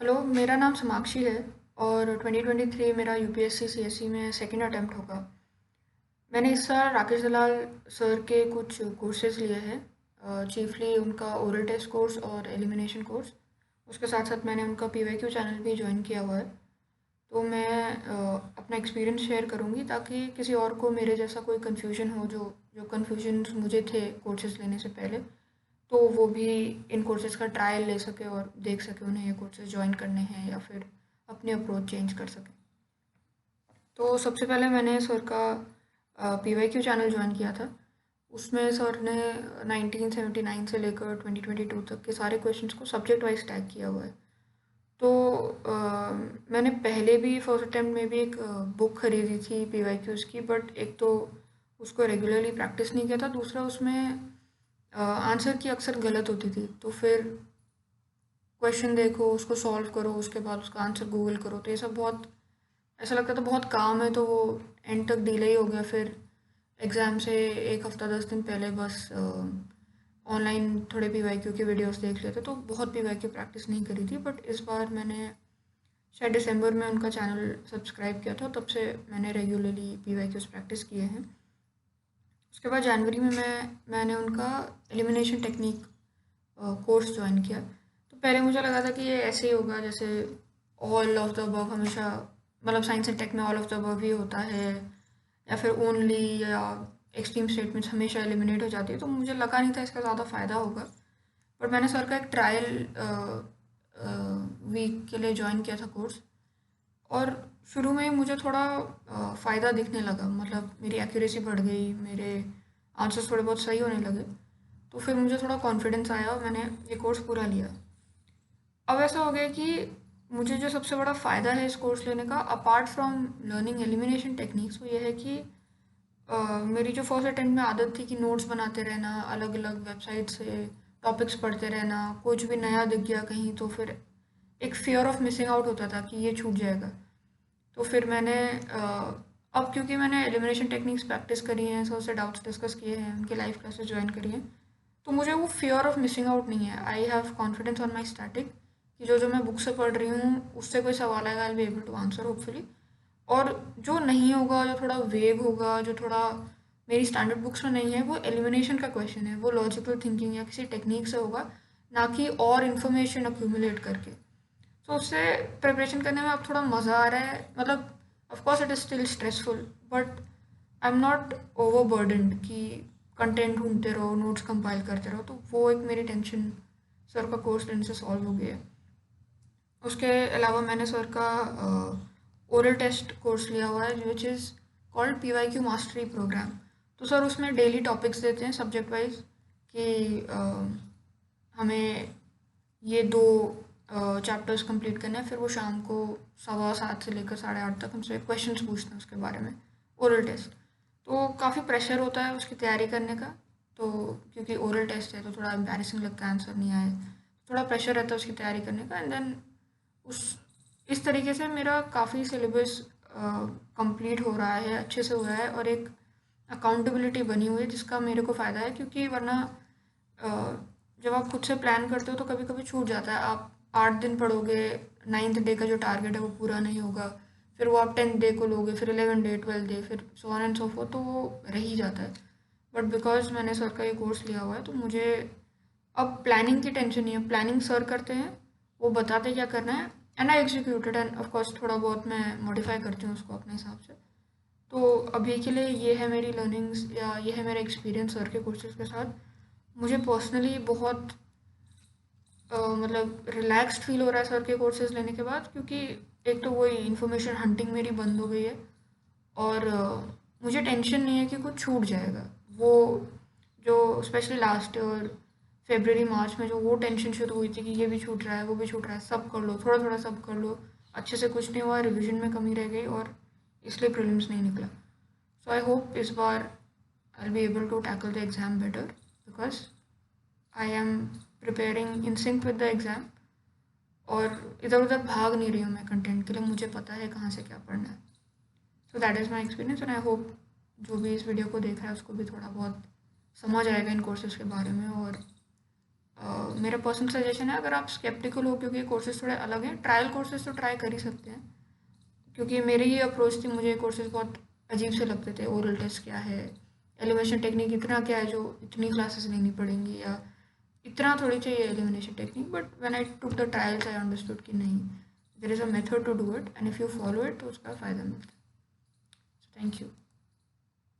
Hello, मेरा नाम समाक्षी है और 2023 मेरा यूपीएससी सीएससी में सेकंड अटेम्प्ट होगा। मैंने इस साल राकेश दलाल सर के कुछ कोर्सेज लिए हैं, चीफली उनका ओरल टेस्ट कोर्स और एलिमिनेशन कोर्स। उसके साथ साथ मैंने उनका पीवाईक्यू चैनल भी ज्वाइन किया हुआ है। तो मैं अपना एक्सपीरियंस शेयर करूँगी ताकि किसी और को मेरे जैसा कोई कन्फ्यूजन हो, जो जो कन्फ्यूजन मुझे थे कोर्सेज लेने से पहले, तो वो भी इन कोर्सेज़ का ट्रायल ले सके और देख सके उन्हें ये कोर्सेज़ ज्वाइन करने हैं या फिर अपनी अप्रोच चेंज कर सके। तो सबसे पहले मैंने सर का पीवाईक्यू चैनल ज्वाइन किया था। उसमें सर ने 1979 से लेकर 2022 तक के सारे क्वेश्चंस को सब्जेक्ट वाइज टैग किया हुआ है। तो मैंने पहले भी फर्स्ट अटेम्प्ट में भी एक बुक खरीदी थी पीवाईक्यूज़ की, बट एक तो उसको रेगुलरली प्रैक्टिस नहीं किया था, दूसरा उसमें आंसर की अक्सर गलत होती थी। तो फिर क्वेश्चन देखो, उसको सॉल्व करो, उसके बाद उसका आंसर गूगल करो, तो ये सब बहुत ऐसा लगता था बहुत काम है, तो वो एंड तक डिले ही हो गया। फिर एग्ज़ाम से एक हफ्ता 10 दिन पहले बस ऑनलाइन थोड़े पीवाईक्यू के वीडियोस देख लेते, तो बहुत पीवाईक्यू प्रैक्टिस नहीं करी थी। बट इस बार मैंने शायद दिसंबर में उनका चैनल सब्सक्राइब किया था, तब से मैंने रेगुलरली पीवाईक्यूज प्रैक्टिस किए हैं। उसके बाद जनवरी में मैंने उनका एलिमिनेशन टेक्निक कोर्स ज्वाइन किया। तो पहले मुझे लगा था कि ये ऐसे ही होगा जैसे ऑल ऑफ द अबव हमेशा, मतलब साइंस एंड टेक में ऑल ऑफ द अबव ही होता है, या फिर ओनली या एक्सट्रीम स्टेटमेंट्स हमेशा एलिमिनेट हो जाती है। तो मुझे लगा नहीं था इसका ज़्यादा फ़ायदा होगा। पर मैंने सर का एक ट्रायल वीक के लिए ज्वाइन किया था कोर्स, और शुरू में ही मुझे थोड़ा फ़ायदा दिखने लगा, मतलब मेरी एक्यूरेसी बढ़ गई, मेरे आंसर्स थोड़े बहुत सही होने लगे। तो फिर मुझे थोड़ा कॉन्फिडेंस आया और मैंने ये कोर्स पूरा लिया। अब ऐसा हो गया कि मुझे जो सबसे बड़ा फ़ायदा है इस कोर्स लेने का, apart from learning elimination techniques, वो ये है कि मेरी जो फर्स्ट अटेम्प्ट में आदत थी कि नोट्स बनाते रहना, अलग अलग वेबसाइट से टॉपिक्स पढ़ते रहना, कुछ भी नया दिख गया कहीं तो फिर एक फियर ऑफ मिसिंग आउट होता था कि ये छूट जाएगा। तो फिर मैंने अब क्योंकि मैंने एलिमिनेशन टेक्निक्स प्रैक्टिस करी हैं, सर से डाउट्स डिस्कस किए हैं, उनके लाइव क्लासेस ज्वाइन करी हैं, तो मुझे वो फियर ऑफ मिसिंग आउट नहीं है। I have confidence on my static कि जो जो मैं बुक से पढ़ रही हूँ उससे कोई सवाल आएगा, I be able to answer hopefully. और जो नहीं होगा, जो थोड़ा वेग होगा, जो थोड़ा मेरी स्टैंडर्ड बुक्स में नहीं है, वो एलिमिनेशन का क्वेश्चन है, वो लॉजिकल थिंकिंग या किसी टेक्निक से होगा, ना कि और इन्फॉर्मेशन अक्यूमुलेट करके। तो उससे प्रिपरेशन करने में अब थोड़ा मज़ा आ रहा है। मतलब of course it is still stressful, but I am not over burdened कि कंटेंट ढूंढते रहो, नोट्स कंपाइल करते रहो। तो वो एक मेरी टेंशन सर का कोर्स लेने से सॉल्व हो गई है। उसके अलावा मैंने सर का ओरल टेस्ट कोर्स लिया हुआ है, which is called PYQ mastery program. तो सर उसमें डेली टॉपिक्स देते हैं सब्जेक्ट वाइज कि हमें ये दो चैप्टर्स कंप्लीट करने हैं। फिर वो शाम को 7:15 से लेकर 8:30 तक हमसे क्वेश्चंस पूछते हैं उसके बारे में, ओरल टेस्ट। तो काफ़ी प्रेशर होता है उसकी तैयारी करने का, तो क्योंकि ओरल टेस्ट है तो थोड़ा एम्बैरेसिंग लगता है आंसर नहीं आए, थोड़ा प्रेशर रहता है उसकी तैयारी करने का। एंड देन उस इस तरीके से मेरा काफ़ी सिलेबस कंप्लीट हो रहा है, अच्छे से हो रहा है, और एक अकाउंटेबिलिटी बनी हुई है जिसका मेरे को फ़ायदा है। क्योंकि वरना अ, जब आप खुद से प्लान करते हो तो कभी कभी छूट जाता है। आप 8 दिन पढ़ोगे, 9th डे का जो टारगेट है वो पूरा नहीं होगा, फिर वो आप 10th डे को लोगे, फिर 11th डे, 12th डे, फिर so on and so fourth, तो वो रह ही जाता है। बट बिकॉज मैंने सर का ये कोर्स लिया हुआ है तो मुझे अब प्लानिंग की टेंशन नहीं है। प्लानिंग सर करते हैं, वो बताते क्या करना है, and I executed, end of course थोड़ा बहुत मैं मॉडिफाई करती हूँ उसको अपने हिसाब से। तो अभी के लिए ये है मेरी लर्निंग्स, या ये है मेरा एक्सपीरियंस सर के कोर्सेज के साथ। मुझे पर्सनली बहुत मतलब रिलैक्स्ड फील हो रहा है सर के कोर्सेज लेने के बाद, क्योंकि एक तो वही इन्फॉर्मेशन हंटिंग मेरी बंद हो गई है, और मुझे टेंशन नहीं है कि कुछ छूट जाएगा। वो जो स्पेशली लास्ट ईयर फेब्रवरी मार्च में जो वो टेंशन शुरू हुई थी कि ये भी छूट रहा है, वो भी छूट रहा है, सब कर लो, थोड़ा थोड़ा सब कर लो, अच्छे से कुछ नहीं हुआ, रिवीजन में कमी रह गई, और इसलिए प्रीलिम्स नहीं निकला। सो आई होप इस बार I will be able to tackle the exam better, because I am preparing in sync with the exam, और इधर उधर भाग नहीं रही हूँ मैं कंटेंट के लिए, मुझे पता है कहाँ से क्या पढ़ना है। So that is my experience, and I hope जो भी इस वीडियो को देख रहा है उसको भी थोड़ा बहुत समझ आएगा इन कोर्सेज़ के बारे में, और मेरा पर्सनल सजेशन है, अगर आप स्केप्टिकल हो क्योंकि कोर्सेज थोड़े अलग हैं, ट्रायल कोर्सेज तो ट्राई कर ही सकते हैं, क्योंकि मेरी ही अप्रोच थी, मुझे कोर्सेज बहुत अजीब से लगते थे। ओरल टेस्ट क्या है, एलिमिनेशन टेक्निक इतना क्या है जो इतनी क्लासेस लेनी पड़ेंगी, या इतना थोड़ी चाहिए elimination technique. But when I took the trials I understood कि नहीं, there is a method to do it, and if you follow it तो उसका फ़ायदा मिलता है। Thank you.